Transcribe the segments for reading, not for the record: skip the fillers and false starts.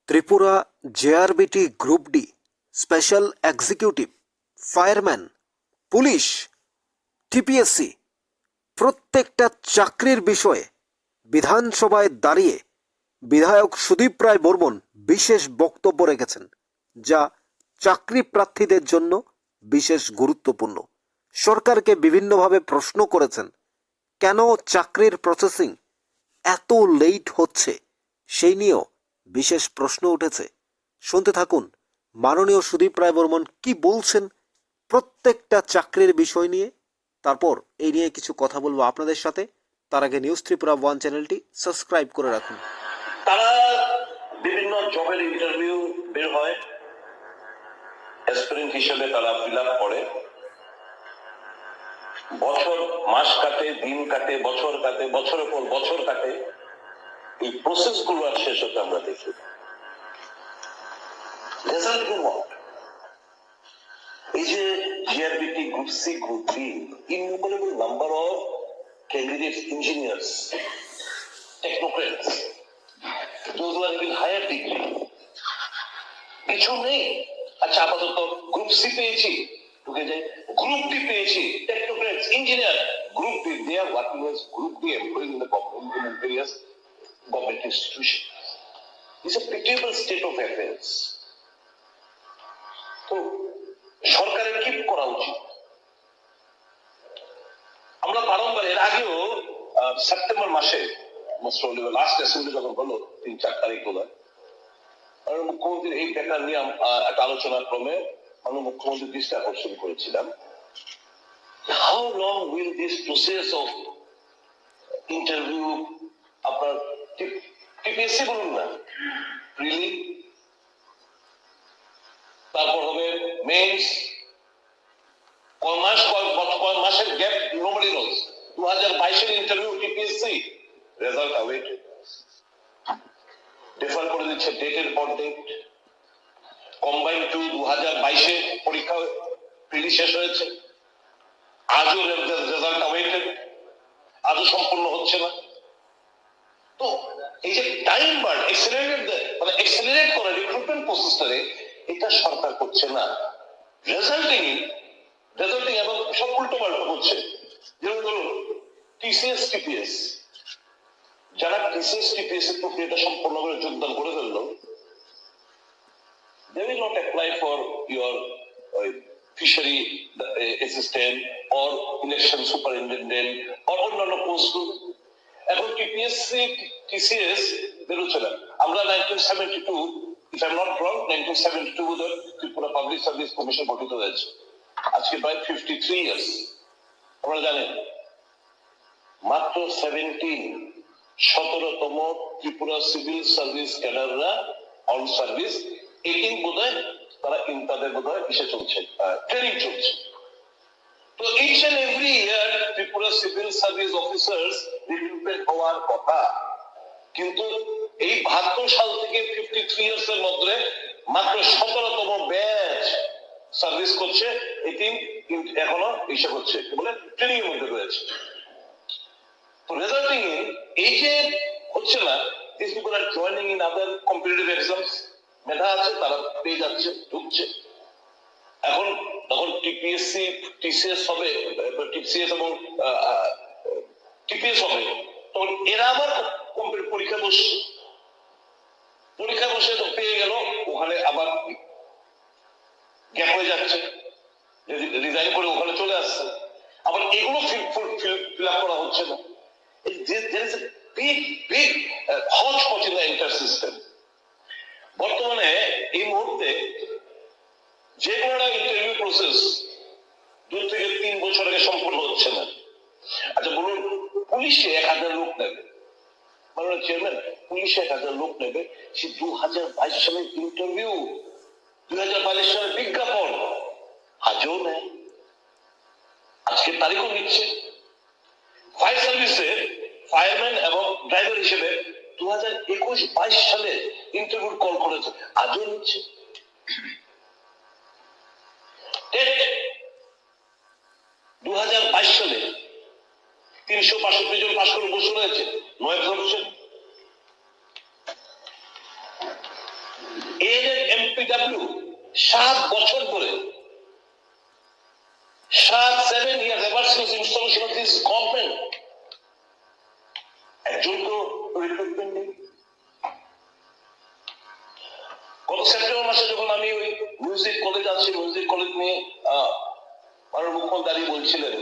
Tripura JRBT group D, special executive, fireman, police, TPSC প্রত্যেকটা চাকরির বিষয়ে বিধানসভায় দাঁড়িয়ে বিধায়ক সুদীপ রায় বর্মন বিশেষ বক্তব্য রেখেছেন, যা চাকরি প্রার্থীদের জন্য বিশেষ গুরুত্বপূর্ণ। সরকারকে বিভিন্নভাবে প্রশ্ন করেছেন, কেন চাকরির প্রসেসিং এত লেট হচ্ছে, সেই নিয়েও বিশেষ প্রশ্ন উঠেছে। শুনতে থাকুন মাননীয় সুদীপ রায় বর্মন কি বলছেন প্রত্যেকটা চাকরির বিষয় নিয়ে। তারপর এই নিয়ে কিছু কথা বলবো আপনাদের সাথে। তার আগে নিউজ ত্রিপুরা 1 চ্যানেলটি সাবস্ক্রাইব করে রাখুন। তারা বিভিন্ন জবের ইন্টারভিউ বের হয়, অ্যাসপিরেন্ট হিসেবে তারা ফিল আপ করে, বছর মাস কাটে, দিন কাটে, বছর কাটে, বছরের পর বছর কাটে, এই প্রসেস গুলো আর শেষ হতে আমরা দেখি। রেজাল্ট কি হয়? এই যে GRBT, group C, group B, innumerable number of candidates, engineers, technocrats, those who are in higher degree, কিছু নেই। আচ্ছা, আপাতত গ্রুপ সি পেয়েছি, ঢুকে যাই। গ্রুপ ডি পেয়েছি, technocrats, engineer. Group D, they are working as group D employees in the government, in various government institutions. It's a pitiable state of affairs. তো সরকারের কি করা উচিত? আমরা বারংবার এর আগেও সেপ্টেম্বর মাসে লাস্ট অ্যাসেম্বলি যখন হলো 3-4 তারিখ হলো, মুখ্যমন্ত্রীর এই ব্যাপার নিয়ে একটা আলোচনা ক্রমে আমি মুখ্যমন্ত্রী দৃষ্টি আকর্ষণ করেছিলাম। How long will this process of interview, আপনার টিপিএসসি বলুন না, রিলি, তারপর হবে মেইনস, কয় মাসের গ্যাপ নোবডি নোজ। 2022 এর interview TPSC, result awaited, differ করে দিচ্ছে ডেটের পর ডেট। কম্বাইন্ড টু 2022 পরীক্ষা প্রিলি শেষ হয়েছে, আজও রেজাল্ট অ্যাওয়েটেড, আজও সম্পূর্ণ হচ্ছে না। তো এই যে টাইম বার্ন, এক্সেলারেট করে রিক্রুটমেন্ট প্রসেসটারে, এটা সরকার করছে না। রেজাল্টিং এবং সব উল্টো পাল্টা করছে। যেমন ধরুন টিসিএস, টিপিএস, যারা টিসিএস টিপিএস এর প্রক্রিয়াটা সম্পূর্ণ করে যোগদান করে ফেললো, they will not apply for your fishery assistant or election superintendent or অন্যান্য পোস্ট। এখন টিপিএসসি, টিসিএস বেরোচ্ছে না। আমরা 1972, if I'm not wrong, 1972 বোধহয় ত্রিপুরা পাবলিক সার্ভিস কমিশন গঠিত হয়েছে। আজকে প্রায় 53 ইয়ার্স। আপনারা জানেন মাত্র 17তম ত্রিপুরা সিভিল সার্ভিস ক্যাডাররা অন সার্ভিস, 18 বোধহয় তারা তাদের বোধহয় কিসে চলছে, ট্রেনিং চলছে। তো each and every year Tripura civil service officers recruitment হওয়ার কথা, কিন্তু এই 72 সাল থেকে 53 ইয়ার্স এর মধ্যে মাত্র 17তম ব্যাচ সার্ভিস করছে, 18 এখনো ইসে করছে, বলে ট্রেনিং এর মধ্যে রয়েছে। তো রেজাল্টিং এই যে হচ্ছে না, these people are joining in other competitive exams, মেধা আছে, তারা পেয়ে যাচ্ছে, ঢুকছে। এখন তখন টিপিএসসি, টিসিএস হবে, টিসিএস এবং টিপিএস হবে, তখন এরা আবার পরীক্ষা বসছে, তো পেয়ে গেল, ওখানে আবার গ্যাপ হয়ে যাচ্ছে, রিজাইন করে ওখানে চলে আসছে, আবার এগুলো ফিল আপ করা হচ্ছে না। There is a big hodgepodge in the entire system. বর্তমানে এই মুহূর্তে যে কোনো ইন্টারভিউ প্রসেস 2 থেকে 3 বছর আগে সম্পূর্ণ হচ্ছে না। আচ্ছা বলুন, পুলিশে 1000 লোক নেবে, মাননীয় চেয়ারম্যান, পুলিশে 1000 লোক নেবে, সে 2022 সালের ইন্টারভিউ, 2022 সালের বিজ্ঞাপন আজও নেয়, আজকের তারিখও নিচ্ছে। ফায়ার সার্ভিসে ফায়ারম্যান এবং ড্রাইভার হিসেবে 2021-22 সালে ইন্টারভিউ কল করেছে, আজও নিচ্ছে। 2022 সালে 365 জন পাশ করে বসে রয়েছে, নো অ্যাবজর্পশন। এর এমপিডব্লিউ 7 বছর ধরে 7 years ever since installation of this government একজন তো রিক্রুটমেন্ট নেই। গত সেপ্টেম্বর মাসে যখন আমি ওই মিউজিক কলেজ আছি, মিউজিক কলেজ নিয়ে মাননীয় মুখ্যমন্ত্রী বলছিলেন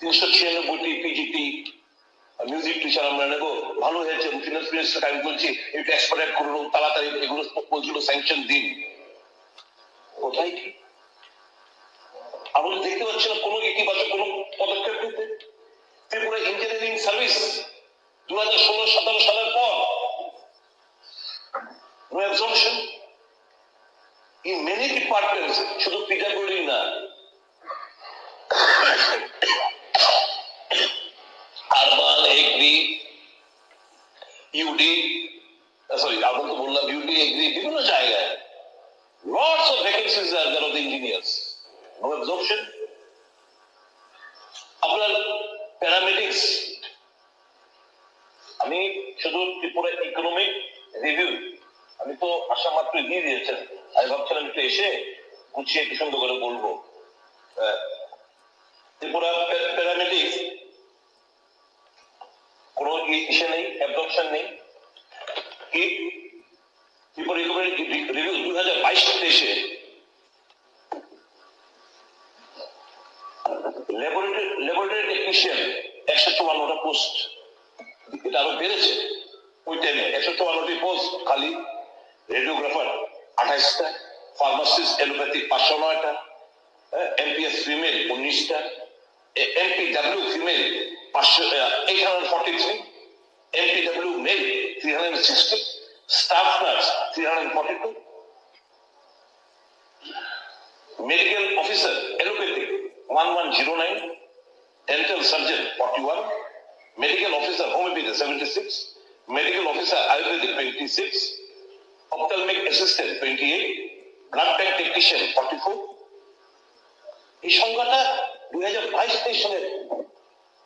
396টি পিজিটি মিউজিক টিচার আমরা নেবো, ভালো হয়েছে। ফিনান্স মিনিস্টারকে আমি বলছি এটা এক্সপার্ট করুন তাড়াতাড়ি, এগুলো বলছিল স্যাংশন দিন। কোথায় কি আমরা দেখতে পাচ্ছি না কোনো ইতিবাচক কোনো পদক্ষেপ নিতে। ত্রিপুরা ইঞ্জিনিয়ারিং সার্ভিস 2016-17 সালের পর no absorption in many departments, শুধু পিডব্লিউডি না, আরবান, এগ্রি, ইউডি, আরবান তো বললাম, ইউডি, এগ্রি, বিভিন্ন জায়গায় lots of vacancies are there of the engineers, no absorption. আপনার প্যারামেডিক্স, আমি শুধু ত্রিপুরা ইকোনমিক রিভিউ আমি তো আশা মাত্র দিয়ে দিয়েছেন, আমি ভাবছিলাম একটু এসে গুছিয়ে একটু সুন্দর করে বলবো। ত্রিপুরা প্যারামেডিক্স কোনো ইসে নেই, অ্যাবজর্পশন নেই। কি Tripura economic review 2022-23 laboratory technician 154টা পোস্ট, এটা আরো বেড়েছে। ওই টাইমে 154টি পোস্ট খালি। রেডিওগ্রাফার 28টা, ফার্মাসিস্ট এলোপ্যাথিক 509টা, এমপিএস ফিমেল 19টা, এমপিডব্লিউ ফিমেল 843, এমপিডব্লিউ মেল 360, staff nurse 342, medical officer allopathic 1109, dental surgeon 41, medical officer homeopathy 76, medical officer ayurvedic 26, ophthalmic assistant 28, blood bank technician 44। এই সংখ্যাটা 2022-23 সালে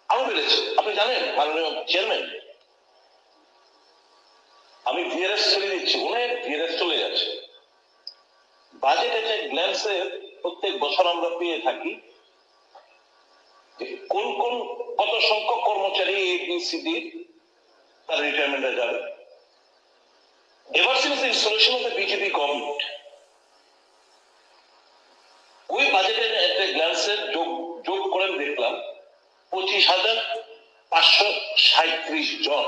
আরো বেড়েছে। আপনি জানেন মাননীয় চেয়ারম্যান, আমি ভিআরএস ছেড়ে দিচ্ছি, অনেক ভিআরএস চলে যাচ্ছে। বাজেট একটা গ্ল্যান্সে প্রত্যেক বছর আমরা পেয়ে থাকি কোন কোন কত সংখ্যক কর্মচারী এবিসিডি তার রিটায়ারমেন্টে যাবে। Ever since the installation of the BJP government, ওই বাজেটের একটা গ্ল্যান্সের যোগ করে দেখলাম 25,537 জন।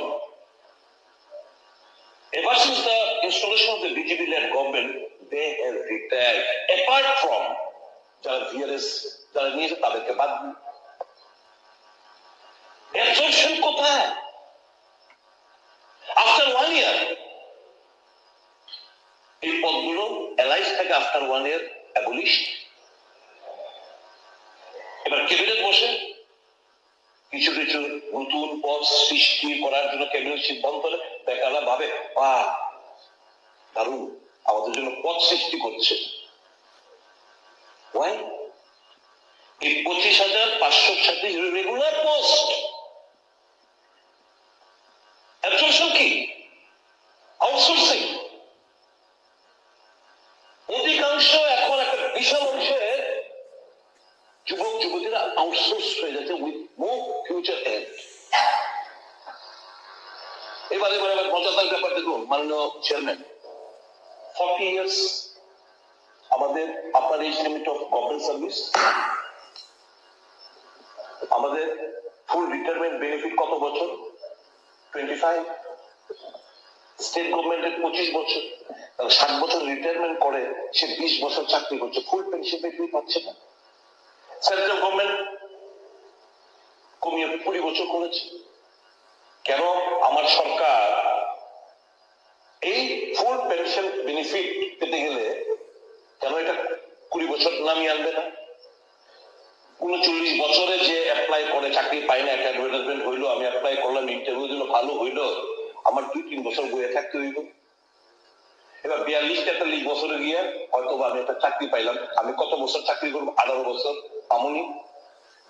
Ever since the installation of the BJP-led government, they have retired. Apart from যারা ভিআরএস যারা নিয়েছে তাদেরকে বাদ দিন। Absorption কোথায়? After 1 year, এই পদগুলো অ্যালাইজ থাকে আফটার 1 year অ্যাবলিশ। এবার ক্যাবিনেট বসে কিছু কিছু নতুন পদ সৃষ্টি করার জন্য ক্যাবিনেট সিদ্ধান্ত নেয়। বেকাররা ভাবে বাহ দারুণ, আমাদের জন্য পদ সৃষ্টি করছে। Why? এই 25,536 রেগুলার পোস্ট অ্যাবজর্পশন কি? আউটসোর্সিং। অধিকাংশ এখন একটা বিশাল অংশের যুবক যুবতীরা আউটসোর্স হয়ে যাচ্ছে উইথ নো ফিউচার এন্ড। এবার মজাদার ব্যাপার দেখুন মাননীয় চেয়ারম্যান, 40 years আমাদের আপনার age limit of government service, আমাদের ফুল রিটায়ারমেন্ট বেনিফিট কত বছর? 25। স্টেট গভর্নমেন্টের 25 বছর। 60 বছর রিটায়ারমেন্ট করে সে 20 বছর চাকরি করছে, ফুল পেনশন বেনিফিট পাচ্ছে না। সেন্ট্রাল গভর্নমেন্ট কমিয়ে 20 বছর করেছে। কেন আমার সরকার এই ফুল পেনশন বেনিফিট পেতে গেলে কেন এটা 20 বছর নামিয়ে আনবে না? 39 বছরে যে অ্যাপ্লাই করে চাকরি পায় না, একটা অ্যাডভার্টাইজমেন্ট হইলো, আমি অ্যাপ্লাই করলাম, ইন্টারভিউ দিল, ভালো হইলো, আমার 2-3 বছর বইয়ে থাকতে হইব। এবার 42-43 বছরে গিয়ে হয়তো আমি একটা চাকরি পাইলাম, আমি কত বছর চাকরি করবো? 18 বছর পামনি।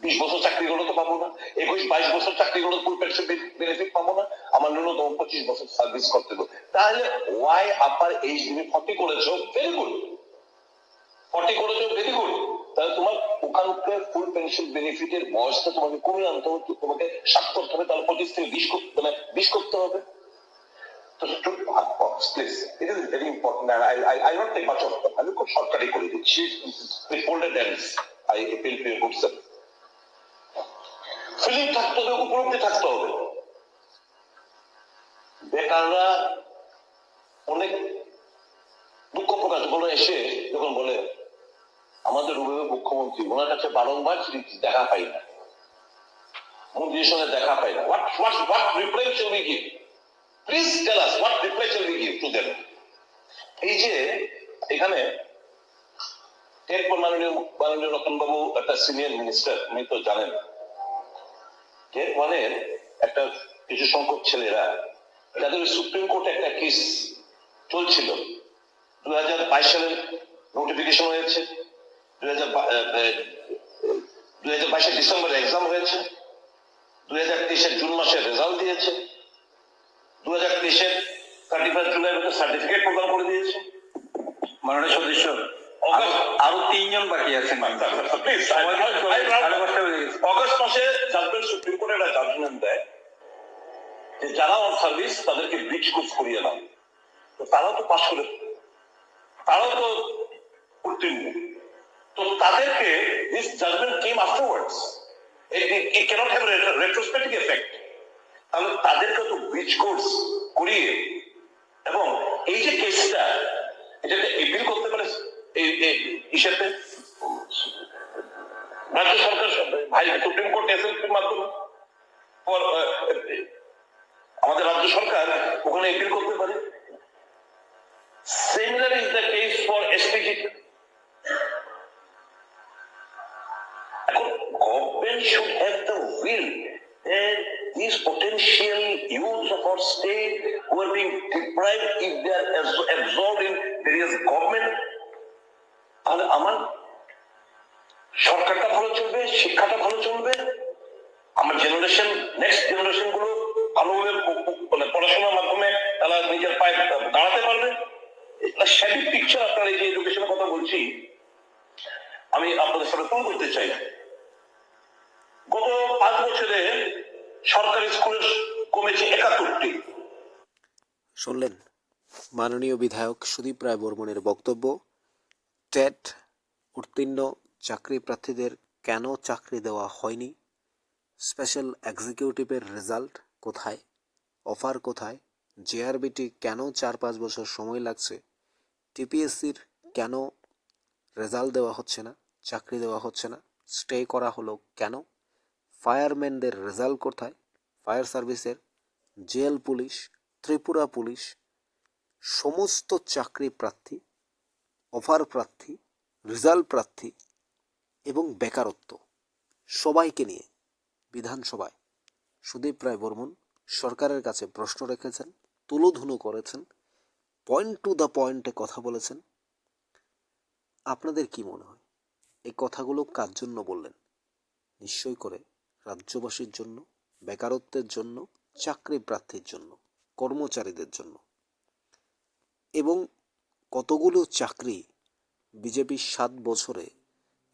20 বছর চাকরি করলে তো পাবো না, 21-22 বছর চাকরি করলে ফুল পেনশন বেনিফিট পাবো না, আমার ন্যূনতম 25 বছর সার্ভিস করতে হবে। তাহলে ওয়াই আপার এইজ তুমি 40 করেছো, ভেরি গুড, 40 করেছো, ভেরি গুড। তাহলে তোমার ওখানকার ফুল পেনশন বেনিফিটের বয়সটা তোমাকে কমিয়ে আনতে হবে, তোমাকে 60 করতে হবে, তাহলে 25 থেকে 20 করতে হবে। So please, it is very important, and I not take much of it. আমি খুব শর্টকাটে করে দিচ্ছি। Folded hands, I appeal to your good self. Feeling থাকতে হবে, উপলব্ধি থাকতে হবে। বেকাররা অনেক দুঃখ প্রকাশ করে এসে যখন বলে আমাদের রূপে মুখ্যমন্ত্রী, ওনার কাছে বারংবার দেখা পাই না, মন্ত্রীর সঙ্গে দেখা পাই না, what reply shall we give? Please tell us what reply shall we give to them? এই যে এখানে এরপর মাননীয় রতনবাবু একটা সিনিয়র মিনিস্টার, উনি তো জানেন, মানে একটা কিছু সংখ্যক ছেলেরা যাদের সুপ্রিম কোর্টে একটা কেস চলছিল, 2022 সালের নোটিফিকেশন হয়েছে, 2022 ডিসেম্বরে এক্সাম হয়েছে, 2023 জুন মাসে রেজাল্ট দিয়েছে, 2023 31 জুলাই সার্টিফিকেট প্রদান করে দিয়েছে। মাননীয় সদস্য, আরো 3 জন বাকি আছেন। অগস্ট মাসে জাজমেন্ট, সুপ্রিম কোর্টে একটা জাজমেন্ট দেয় যে যারা অন সার্ভিস তাদেরকে ব্রিজ কোর্স করিয়ে নাও, তো তারাও তো পাশ করে, তারাও তো উত্তীর্ণ, তো তাদেরকে this judgement came afterwards, it cannot have retrospective effect. তাহলে তাদেরকে তো ব্রিজ কোর্স করিয়ে, এবং এই যে কেসটা, এটাতে এপিল করতে পারে এই হিসেবে রাজ্য সরকার, ভাই সুপ্রিম কোর্ট এসএলপির মাধ্যমে আমাদের রাজ্য সরকার ওখানে এপিল করতে পারে। Similar is the case for SPG. এখন government should have the will that these potential youths of our state who are being deprived, if they are absorbed in various government, তাহলে আমার সরকারটা ভালো চলবে, শিক্ষাটা ভালো চলবে, আমার জেনারেশন, নেক্সট জেনারেশন গুলো ভালোভাবে পড়াশোনার মাধ্যমে তারা নিজের পায়ে দাঁড়াতে পারবে। স্যাডিক পিকচার আপনার এই যে এডুকেশনের কথা বলছি, আমি আপনাদের সাথে তুলে করতে চাই। গত 5 বছরে সরকারি স্কুলে কমেছে 71টি। শুনলেন মাননীয় বিধায়ক সুদীপ রায় বর্মনের বক্তব্য। টেট উত্তীর্ণ চাকরি প্রার্থীদের কেন চাকরি দেওয়া হয়নি, স্পেশাল এক্সিকিউটিভের রেজাল্ট কোথায়, অফার কোথায়, জেআরবিটি কেন 4-5 বছর সময় লাগছে, টিপিএসসির কেন রেজাল্ট দেওয়া হচ্ছে না, চাকরি দেওয়া হচ্ছে না, স্টে করা হলো কেন, ফায়ারম্যানদের রেজাল্ট কোথায়, ফায়ার সার্ভিসের, জেল পুলিশ, ত্রিপুরা পুলিশ, সমস্ত চাকরি প্রার্থী, অফার প্রার্থী, রেজাল্ট প্রার্থী এবং বেকারত্ব সবাইকে নিয়ে বিধানসভায় সুদীপ রায় বর্মন সরকারের কাছে প্রশ্ন রেখেছেন, তুলোধুনো করেছেন, পয়েন্ট টু দ্য পয়েন্টে কথা বলেছেন। আপনাদের কি মনে হয় এই কথাগুলো কার জন্য বললেন? নিশ্চয় করে রাজ্যবাসীর জন্য, বেকারত্বের জন্য, চাকরি প্রার্থীর জন্য, কর্মচারীদের জন্য। এবং কতগুলো চাকরি বিজেপি 7 বছরে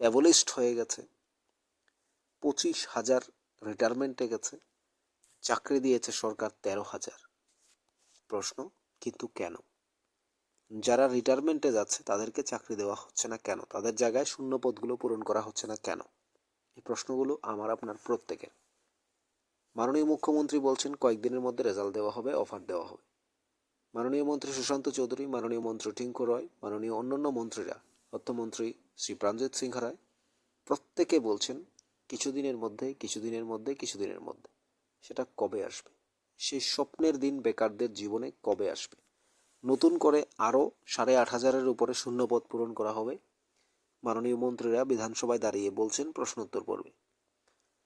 অ্যাবলিস্ট হয়ে গেছে, 25,000 রিটায়ারমেন্টে গেছে, চাকরি দিয়েছে সরকার 13,000। প্রশ্ন কিন্তু কেন? যারা রিটায়ারমেন্টে যাচ্ছে তাদেরকে চাকরি দেওয়া হচ্ছে না কেন? তাদের জায়গায় শূন্য পদগুলো পূরণ করা হচ্ছে না কেন? এই প্রশ্নগুলো আমার আপনার প্রত্যেকের। মাননীয় মুখ্যমন্ত্রী বলছেন কয়েকদিনের মধ্যে রেজাল্ট দেওয়া হবে, অফার দেওয়া হবে। মাননীয় মন্ত্রী সুশান্ত চৌধুরী, মাননীয় মন্ত্রী টিঙ্কু রয়, মাননীয় অন্যান্য মন্ত্রীরা, অর্থমন্ত্রী শ্রী প্রাণজিৎ সিংহ রায়, প্রত্যেকে বলছেন কিছুদিনের মধ্যে। সেটা কবে আসবে? সেই স্বপ্নের দিন বেকারদের জীবনে কবে আসবে? নতুন করে আরও 8,500-এর উপরে শূন্যপদ পূরণ করা হবে। মাননীয় মন্ত্রীরা বিধানসভায় দাঁড়িয়ে বলছেন প্রশ্নোত্তর পর্বে।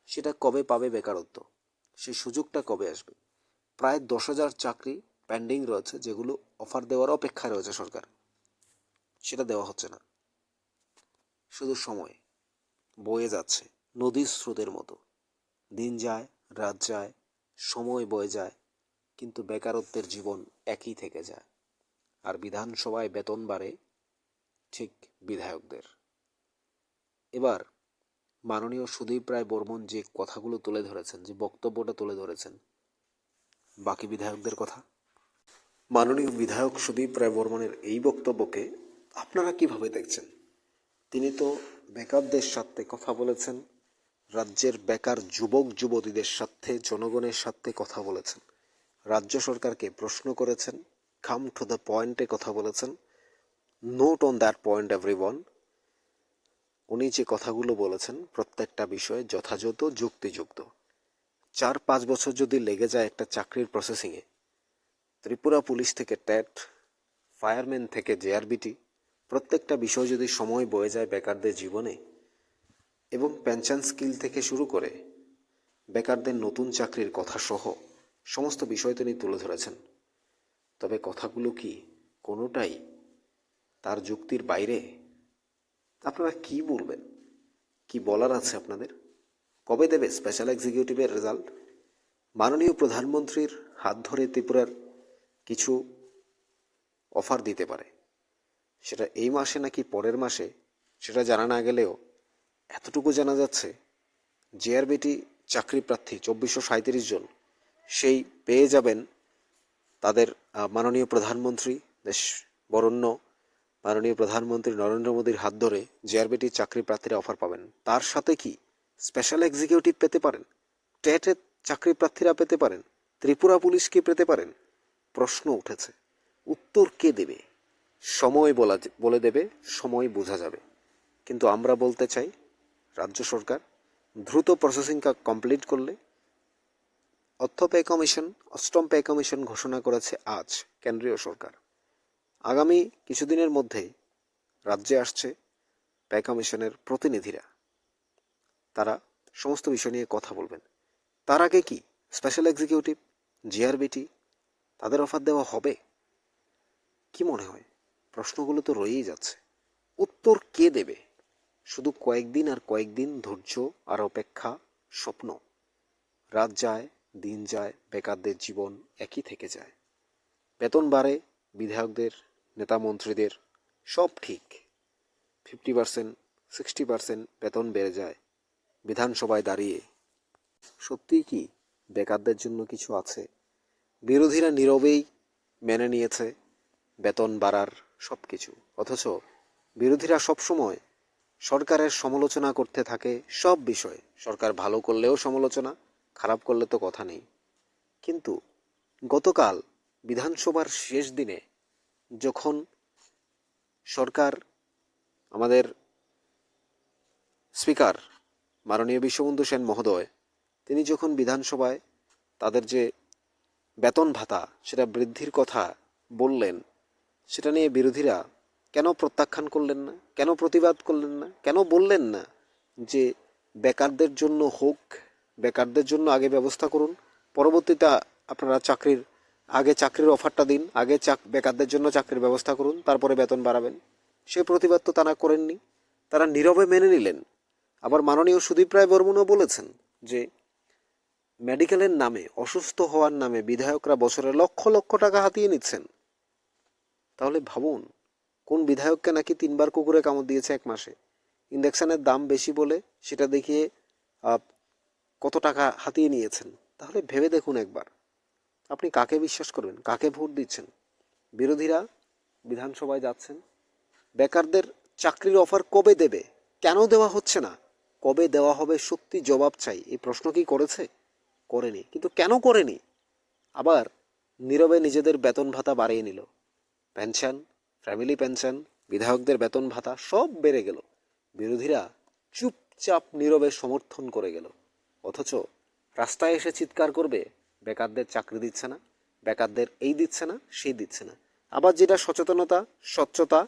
সেটা কবে পাবে বেকারত্ব? সেই সুযোগটা কবে আসবে? প্রায় 10,000 চাকরি পেন্ডিং রয়েছে, যেগুলো অফার দেওয়ার অপেক্ষায় রয়েছে সরকার, সেটা দেওয়া হচ্ছে না। শুধু সময় বয়ে যাচ্ছে, নদীর স্রোতের মতো। দিন যায়, রাত যায়, সময় বয়ে যায়, কিন্তু বেকারত্বের জীবন একই থেকে যায়। আর বিধানসভায় বেতন বাড়ে ঠিক বিধায়কদের। এবার মাননীয় সুদীপ রায় বর্মন যে কথাগুলো তুলে ধরেছেন, যে বক্তব্যটা তুলে ধরেছেন, বাকি বিধায়কদের কথা। মাননীয় বিধায়ক সুদীপ রায় বর্মনের এই বক্তব্যকে আপনারা কিভাবে দেখছেন? তিনি তো বেকারদের স্বার্থে কথা বলেছেন, রাজ্যের বেকার যুবক যুবতীদের স্বার্থে, জনগণের স্বার্থে কথা বলেছেন, রাজ্য সরকারকে প্রশ্ন করেছেন, কাম টু দ্য পয়েন্টে কথা বলেছেন। Note on that point everyone. উনি যে কথাগুলো বলেছেন প্রত্যেকটা বিষয়ে যথাযথ, যুক্তিযুক্ত। 4-5 বছর যদি লেগে যায় একটা চাকরির প্রসেসিংয়ে, ত্রিপুরা পুলিশ থেকে ট্যাট, ফায়ারম্যান থেকে জেআরবিটি, প্রত্যেকটা বিষয় যদি সময় বয়ে যায় বেকারদের জীবনে, এবং পেনশন স্কিল থেকে শুরু করে বেকারদের নতুন চাকরির কথা সহ সমস্ত বিষয় তিনি তুলে ধরেছেন। তবে কথাগুলো কি কোনোটাই তার যুক্তির বাইরে? আপনারা কি বলবেন? কি বলার আছে আপনাদের? কবে দেবে স্পেশাল এক্সিকিউটিভের রেজাল্ট? মাননীয় প্রধানমন্ত্রীর হাত ধরে ত্রিপুরার কিছু অফার দিতে পারে, সেটা এই মাসে নাকি পরের মাসে সেটা জানা না গেলেও এতটুকু জানা যাচ্ছে, জেআরবিটি চাকরি প্রার্থী 2437 জন সেই পেয়ে যাবেন তাদের মাননীয় প্রধানমন্ত্রী, দেশ বরণ্য মাননীয় প্রধানমন্ত্রী নরেন্দ্র মোদীর হাত ধরে জেআরবিটি চাকরি প্রার্থীরা অফার পাবেন। তার সাথে কি স্পেশাল এক্সিকিউটিভ পেতে পারেন, টেটের চাকরি প্রার্থীরা পেতে পারেন, ত্রিপুরা পুলিশকে পেতে পারেন। প্রশ্ন উঠেছে, উত্তর কে দেবে? সময় বলে দেবে, সময় বোঝা যাবে। কিন্তু আমরা বলতে চাই, রাজ্য সরকার দ্রুত প্রসেসিং কমপ্লিট করলে, অর্থ পে কমিশন, অষ্টম পে কমিশন ঘোষণা করেছে আজ কেন্দ্রীয় সরকার। আগামী কিছুদিনের মধ্যে রাজ্যে আসছে পে কমিশনের প্রতিনিধিরা, তারা সমস্ত বিষয় নিয়ে কথা বলবেন। তার আগে কি স্পেশাল এক্সিকিউটিভ, জিআরবিটি তাদের অফার দেওয়া হবে? কি মনে হয়? প্রশ্নগুলো তো রয়েই যাচ্ছে, উত্তর কে দেবে? শুধু কয়েকদিন আর কয়েকদিন ধৈর্য আর অপেক্ষা, স্বপ্ন। রাত যায়, দিন যায়, বেকারদের জীবন একই থেকে যায়। বেতন বাড়ে বিধায়কদের, নেতা মন্ত্রীদের, সব ঠিক। 50%, 60% বেতন বেড়ে যায় বিধানসভায় দাঁড়িয়ে। সত্যিই কি বেকারদের জন্য কিছু আছে? বিরোধীরা নীরবেই মেনে নিয়েছে বেতন বাড়ার সব কিছু, অথচ বিরোধীরা সবসময় সরকারের সমালোচনা করতে থাকে সব বিষয়ে। সরকার ভালো করলেও সমালোচনা, খারাপ করলে তো কথা নেই। কিন্তু গতকাল বিধানসভার শেষ দিনে যখন সরকার, আমাদের স্পিকার মাননীয় বিশ্ববন্ধু সেন মহোদয়, তিনি যখন বিধানসভায় তাদের যে বেতন ভাতা সেটা বৃদ্ধির কথা বললেন, সেটা নিয়ে বিরোধীরা কেন প্রত্যাখ্যান করলেন না, কেন প্রতিবাদ করলেন না, কেন বললেন না যে বেকারদের জন্য হোক, বেকারদের জন্য আগে ব্যবস্থা করুন, পরবর্তীতে আপনারা আগে চাকরির অফারটা দিন, আগে বেকারদের জন্য চাকরির ব্যবস্থা করুন, তারপরে বেতন বাড়াবেন। সে প্রতিবাদ তো তারা করেননি, তারা নীরবে মেনে নিলেন। আবার মাননীয় সুদীপ রায় বর্মনও বলেছেন যে মেডিকেলের নামে, অসুস্থ হওয়ার নামে বিধায়করা বছরে লক্ষ লক্ষ টাকা হাতিয়ে নিচ্ছেন। তাহলে ভাবুন, কোন বিধায়ককে নাকি 3বার কুকুরে কামড় দিয়েছে এক মাসে, ইঞ্জেকশনের দাম বেশি বলে সেটা দেখিয়ে কত টাকা হাতিয়ে নিয়েছেন। তাহলে ভেবে দেখুন একবার, আপনি কাকে বিশ্বাস করবেন, কাকে ভোট দিচ্ছেন? বিরোধীরা বিধানসভায় যাচ্ছেন, বেকারদের চাকরির অফার কবে দেবে, কেন দেওয়া হচ্ছে না, কবে দেওয়া হবে, সত্যি জবাব চাই। এই প্রশ্ন কি করেছে? করেনি। কিন্তু কেন করেনি? আবার নীরবে নিজেদের বেতন ভাতা বাড়িয়ে নিল। পেনশন, ফ্যামিলি পেনশন, বিধায়কদের বেতন ভাতা সব বেড়ে গেল। বিরোধীরা চুপচাপ নীরবে সমর্থন করে গেল। অথচ রাস্তায় এসে চিৎকার করবে বেকারদের চাকরি দিচ্ছে না, বেকারদের এই দিচ্ছে না, সেই দিচ্ছে না। আবার যেটা সচেতনতা, স্বচ্ছতা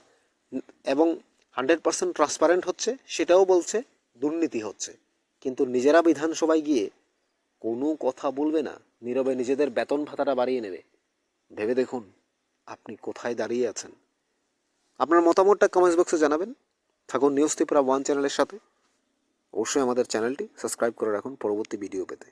এবং 100% ট্রান্সপারেন্ট হচ্ছে, সেটাও বলছে দুর্নীতি হচ্ছে। কিন্তু নিজেরা বিধানসভায় গিয়ে কোনো কথা বলবে না, নীরবে নিজেদের বেতন ভাতাটা বাড়িয়ে নেবে। ভেবে দেখুন আপনি কোথায় দাঁড়িয়ে আছেন। আপনার মতামতটা কমেন্টস বক্সে জানাবেন। থাকুন নিউজ ত্রিপুরা 1 চ্যানেলের সাথে। অবশ্যই আমাদের চ্যানেলটি সাবস্ক্রাইব করে রাখুন পরবর্তী ভিডিও পেতে।